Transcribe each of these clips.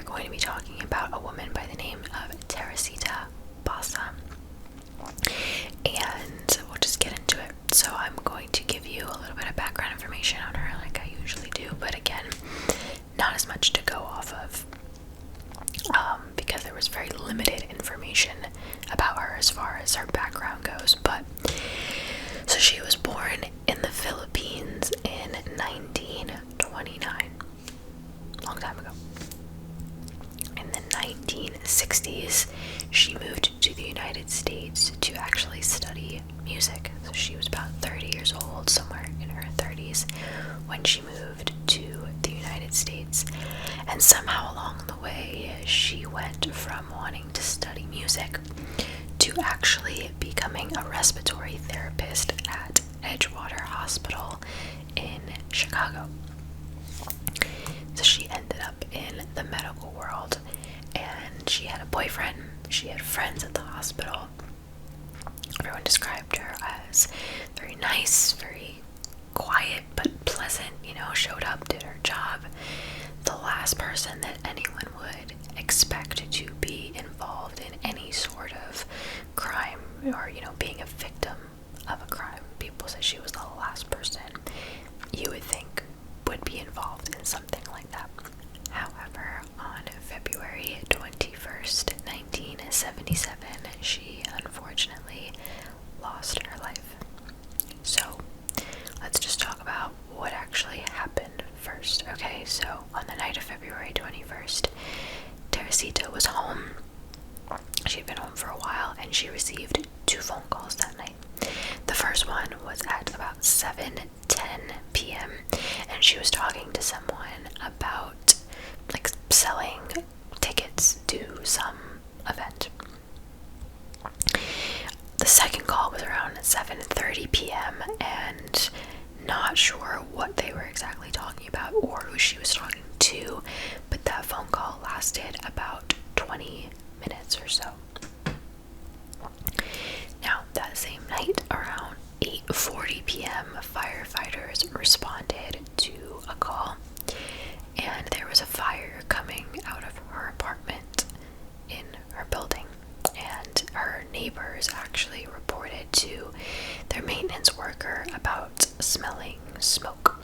going to be talking about a woman by the name of Teresita Basa. And we'll just get into it. So I'm going to give you a little bit of background information on her like I usually do, but again, not as much to go off of because there was very limited information about her as far as her background goes. But so she was born in the Philippines in 1929, long time ago. In the 1960s, she moved to the United States to actually study music. So she was about 30 years old, somewhere in her 30s, when she moved to the United States. And somehow along the way, she went from wanting to study music to actually becoming a respiratory therapist at Edgewater Hospital in Chicago. So she ended up in the medical world, and she had a boyfriend, she had friends at the hospital. Everyone described her as very nice, very quiet but pleasant, showed up, did her job. The last person that anyone would expect to be involved in any sort of crime or, being a victim of a crime. People said she was the last person you would think would be involved in something like that. However, on February 21st, 1977, she unfortunately lost her life. So, let's just talk about what actually happened first. Okay, so on the night of February 21st, Teresita was home. She'd been home for a while, and she received 2 phone calls that night. The first one was at about 7:10 p.m. and she was talking to someone about selling tickets to some event. The second call was around 7:30 p.m. and not sure what they were exactly talking about or who she was talking to, but that phone call lasted about 20 minutes or so. Now, that same night, around 8:40 p.m., firefighters responded to a call, and there was a fire coming out of her apartment in her building, and her neighbors actually reported to their maintenance worker about smelling smoke.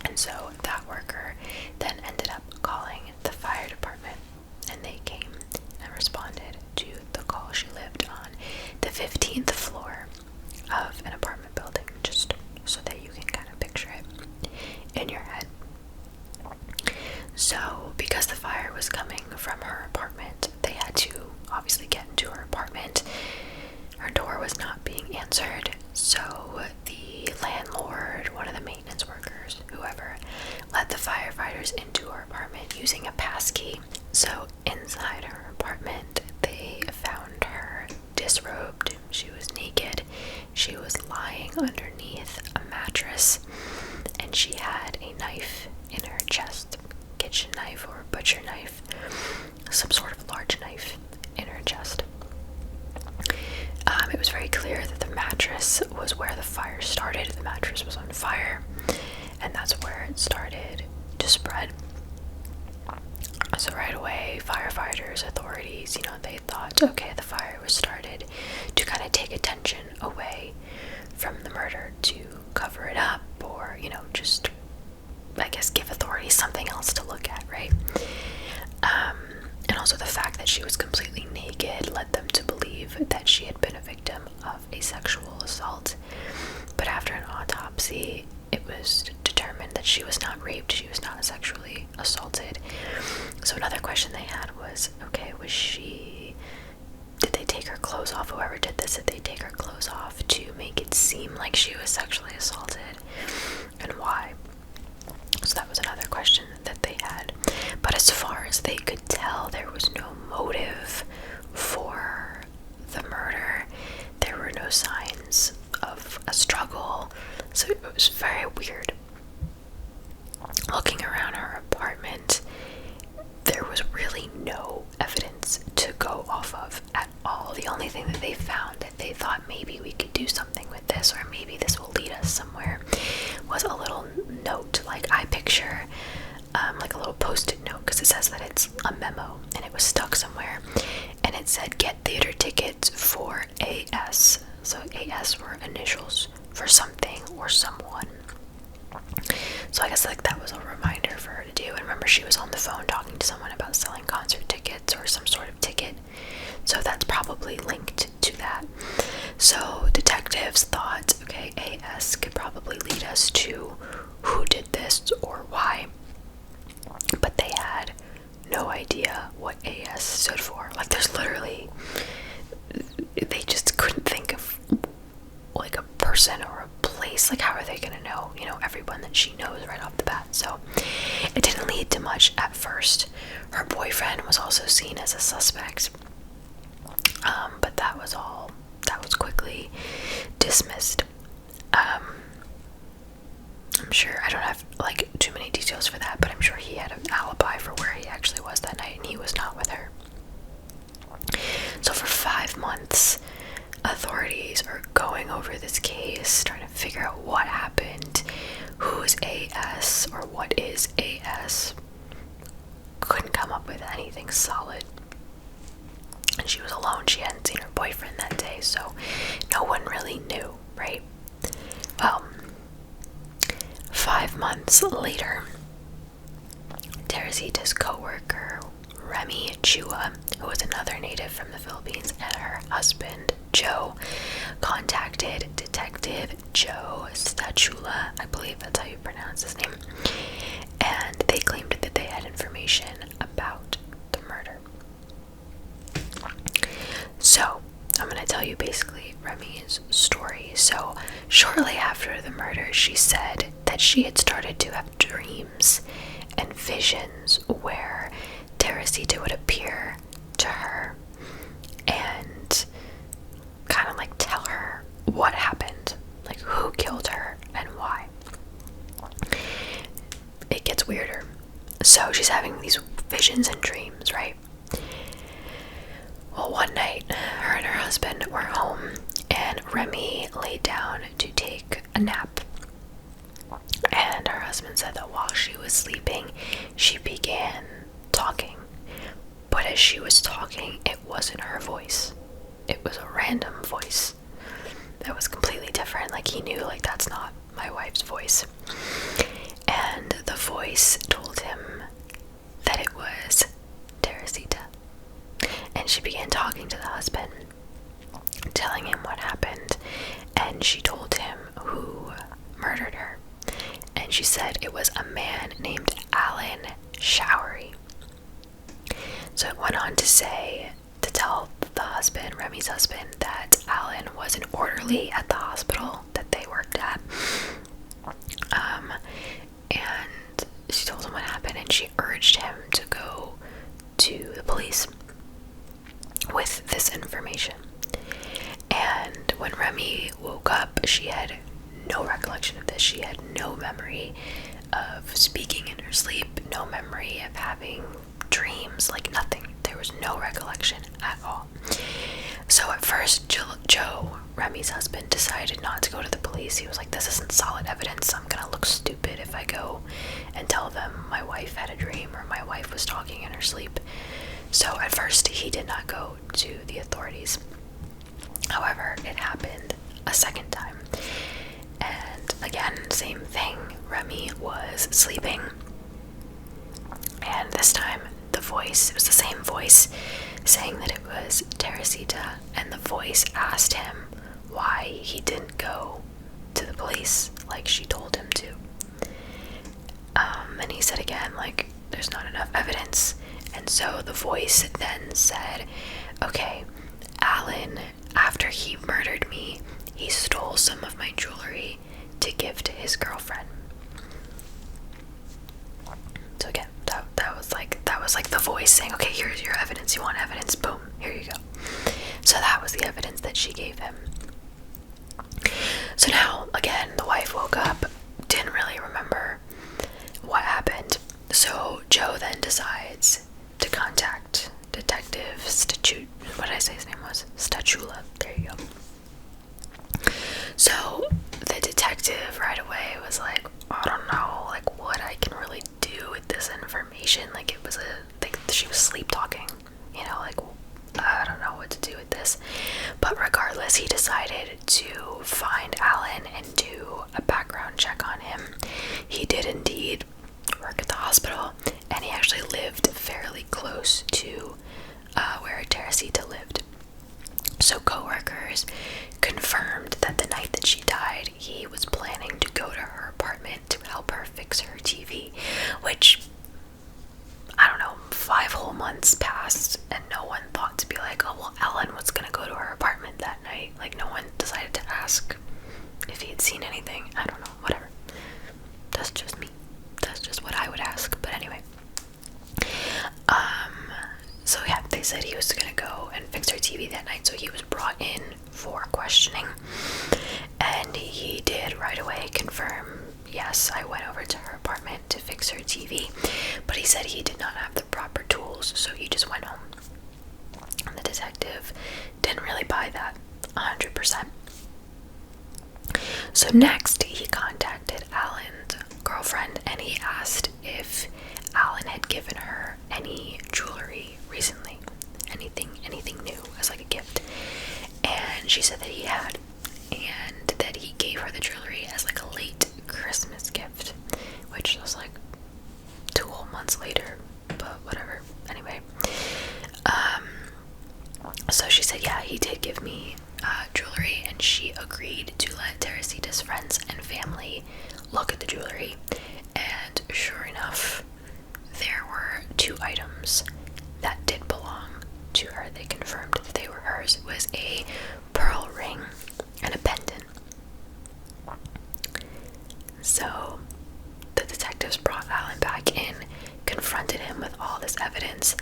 And so that worker then ended up calling the fire department, and they came and responded to the call. She lived on the 15th floor of an apartment building, just so that you can kind of picture it in your head. So, because the fire was coming from her apartment, they had to obviously get into her apartment. Her door was not being answered, so the landlord, one of the maintenance workers, whoever, let the firefighters into her apartment using a passkey. So inside her apartment, they found her disrobed. She was naked. She was lying underneath a mattress, and she had a knife in her chest, kitchen knife or butcher knife, some sort of large knife in her chest. It was very clear that the mattress was where the fire started. The mattress was on fire, and that's where it started to spread. So right away, firefighters, authorities, they thought, okay, the fire was started to kind of take attention away from the murder, to cover it up, or, just, I guess, give authorities something else to look at, right? And also the fact that she was completely naked led them to believe that she had been a victim of a sexual assault. But after an autopsy, it was determined that she was not raped, she was not sexually assaulted. So another question they had was, okay, did they take her clothes off? Whoever did this, did they take her clothes off to make it seem like she was sexually assaulted? And why? So that was another question that they had. But as far as they could tell, there was no motive for the murder. There were no signs of a struggle. So it was very weird. Looking around her apartment, there was really no evidence to go off of at all. The only thing that they found that they thought maybe we could do something with this, or maybe this will lead us somewhere, was a little note. Like, I picture like a little post-it note, because it says that it's a memo, and it was stuck somewhere, and it said, get theater tickets for AS. So AS were initials for something or someone. So I guess like that was a reminder for her to do. And remember, she was on the phone talking to someone about selling concert tickets or some sort of ticket. So that's probably linked to that. So detectives thought, okay, AS could probably lead us to who did this or why. But they had no idea what AS stood for. Like, there's literally, they just couldn't think of like a person or a place. Like, how are they gonna know, you know, everyone that she knows right off the bat? So it didn't lead to much at first. Her boyfriend was also seen as a suspect, but that was quickly dismissed. I'm sure, I don't have like too many details for that, but I'm sure he had an alibi for where he actually was that night, and he was not with her. So for 5 months, authorities are going over this case, trying to figure out what happened, who is AS, or what is AS. Couldn't come up with anything solid. And she was alone. She hadn't seen her boyfriend that day, so no one really knew, right? Well, 5 months later, Teresita's co-worker, 𝓢𝓸𝓬𝓲𝓪, who was another native from the Philippines, and her husband, Joe, contacted Detective Joe 𝓢𝓸𝓬𝓲𝓪, I believe that's how you pronounce his name, and they claimed that they had information about the murder. So, I'm going to tell you basically Remy's story. So, shortly after the murder, she said that she had started to have dreams and visions where Teresita would appear to her and kind of like tell her what happened, like who killed her and why. It gets weirder. So she's having these visions and dreams, right? Well, one night, her and her husband were home, and Remy laid down to take a nap. And her husband said that while she was sleeping, she began talking. But as she was talking, it wasn't her voice. It was a random voice that was completely different. Like, he knew, like, that's not my wife's voice. And the voice told him that it was Teresita. And she began talking to the husband, telling him what happened, and she told him who murdered her. And she said it was a man named Alan Showery. So it went on to say, to tell the husband, Remy's husband, that Alan was an orderly at the hospital that they worked at. And she told him what happened, and she urged him to go to the police with this information. And when Remy woke up, she had no recollection of this. She had no memory of speaking in her sleep, no memory of having dreams, like nothing. There was no recollection at all. So at first, Joe, Remy's husband, decided not to go to the police. He was like, this isn't solid evidence. I'm gonna look stupid if I go and tell them my wife had a dream or my wife was talking in her sleep. So at first, he did not go to the authorities. However, it happened a second time. And again, same thing. Remy was sleeping. And this time, the voice, it was the same voice saying that it was Teresita. And the voice asked him why he didn't go to the police like she told him to. And he said again, like, there's not enough evidence. And so the voice then said, okay, Alan, after he murdered me, he stole some of my jewelry to give to his girlfriend. So again, that was like the voice saying, okay, here's your evidence. You want evidence? Boom, here you go. So that was the evidence that she gave him. So now, again, the wife woke up, didn't really remember what happened. So Joe then decides to contact Detective what did I say his name was? 𝓢𝓸𝓬𝓲𝓪. There you go. So the detective right away was like, I don't know, like, what I can really do. this information. Like, it was like she was sleep talking, you know, like, I don't know what to do with this. But regardless, he decided to find Alan and do a background check on him. He did indeed work at the hospital, and he actually lived fairly close to where Teresita lived. So coworkers confirmed that the night that she died, he was planning to go to her apartment to help her fix her TV, which, I don't know, 5 whole months passed and no one thought to be like, oh, well, Ellen was gonna go to her apartment that night. Like, no one decided to ask if he had seen anything. I don't know, whatever. That's just me. That's just what I would ask. But anyway. So yeah, they said he was gonna go and fix her TV that night, so he was brought in for questioning. And he did right away confirm, yes, I went over to her apartment to fix her TV, but he said he did not have the proper tools, so he just went home. And the detective didn't really buy that 100%. So next, he contacted Alan's girlfriend and he asked if Alan had given her any jewelry recently, anything new as like a gift. And she said that he had, and that he gave her the jewelry as like a late Christmas gift, which was like 2 whole months later, but whatever. Anyway, so she said, yeah, he did give me jewelry, and she agreed to let Teresita's friends and family look at the jewelry. And sure enough, there were 2 items that did belong to her. They confirmed that they were hers. It was a pearl ring and a pendant. So the detectives brought Alan back in, confronted him with all this evidence,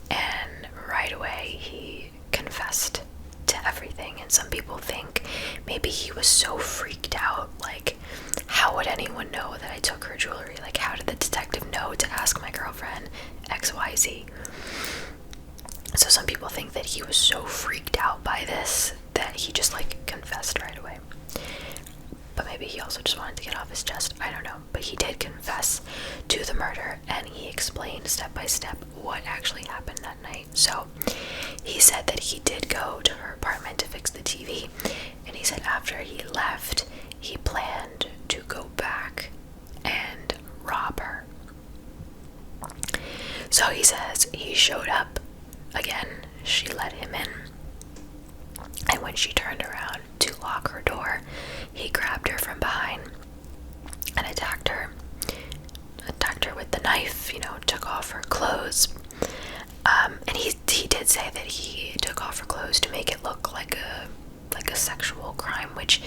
and right away he confessed to everything. And some people think maybe he was so freaked out, like, how would anyone know that I took her jewelry? Like, how did the detective know to ask my girlfriend XYZ? So some people think that he was so freaked out by this that he just like confessed right away. But maybe he also just wanted to get off his chest, I don't know. But he did confess to the murder, and he explained step by step what actually happened that night. So he said that he did go to her apartment to fix the TV, and he said after he left, he planned to go back and rob her. So he says he showed up again, she let him in, and when she turned around to lock her door, he grabbed her from behind and attacked her with the knife, you know, took off her clothes. And he did say that he took off her clothes to make it look like a sexual crime, which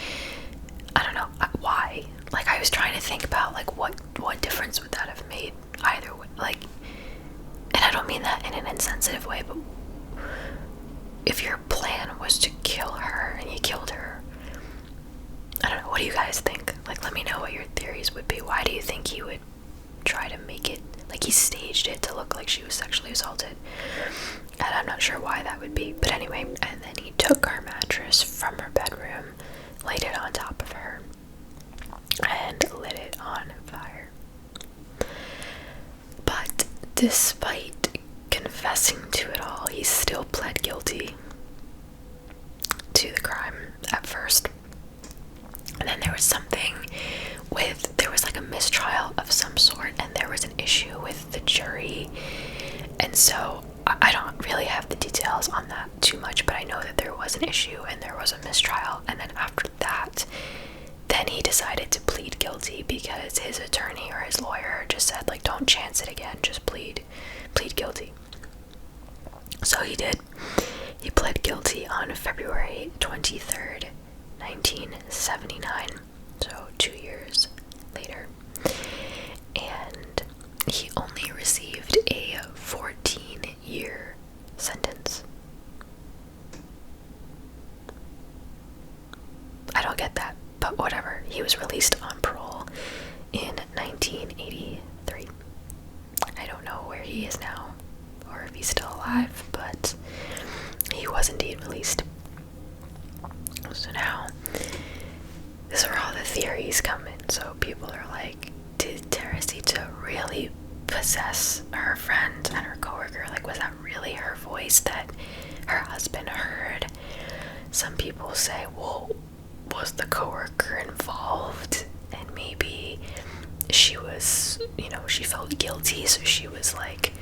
I don't know why. Like, I was trying to think about like what difference would that have made either way. Like, and I don't mean that in an insensitive way, but if your plan was to kill her and you killed her, I don't know, what do you guys think? Like, let me know what your theories would be. Why do you think he would try to make it, like, he staged it to look like she was sexually assaulted? And I'm not sure why that would be, but anyway. And then he took her mattress from her bedroom, laid it on top of her, and lit it on fire. But despite confessing to it all, he still pled guilty to the crime at first. And then there was something with, there was like a mistrial of some sort, and there was an issue with the jury. And so I don't really have the details on that too much, but I know that there was an issue and there was a mistrial. And then after that, then he decided to plead guilty because his attorney or his lawyer just said, like, don't chance it again, just plead guilty. So he did. He pled guilty on February 23rd, 1979, so 2 years later. And he only received a 14-year sentence. I don't get that, but whatever. He was released on parole in 1983. I don't know where he is now, or if he's still alive, but he was indeed released. So now, this is where all the theories come in. So people are like, did Teresita really possess her friend and her coworker? Like, was that really her voice that her husband heard? Some people say, well, was the coworker involved? And maybe she was, she felt guilty, so she was like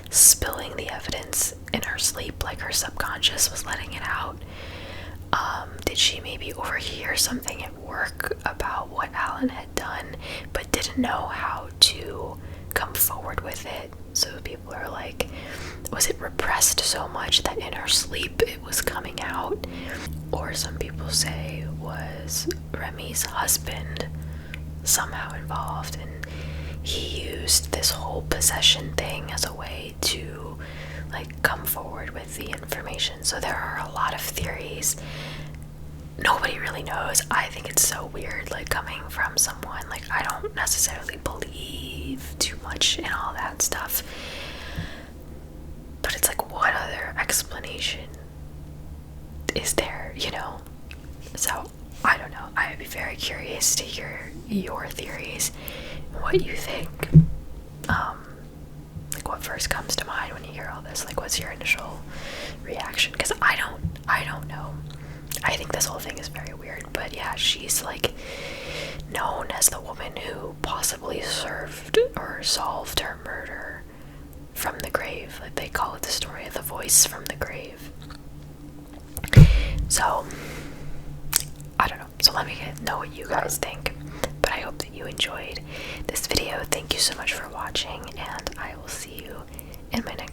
spilling the evidence in her sleep, like her subconscious was letting it out. Did she maybe overhear something at work about what Alan had done, but didn't know how to come forward with it? So people are like, was it repressed so much that in her sleep it was coming out? Or some people say, was Remy's husband somehow involved, and he used this whole possession thing as a way to like come forward with the information. So there are a lot of theories. Nobody really knows. I think it's so weird, like, coming from someone, like, I don't necessarily believe too much in all that stuff, but it's like, what other explanation is there, So I don't know. I would be very curious to hear your theories, what you think. Like, what first comes to mind when you hear all this? Like, what's your initial reaction? Because I don't know. I think this whole thing is very weird, but yeah, she's like known as the woman who possibly served or solved her murder from the grave. Like, they call it the story of the voice from the grave. So I don't know. So let me know what you guys think. But I hope that you enjoyed this video. Thank you so much for watching, and I will see you in my next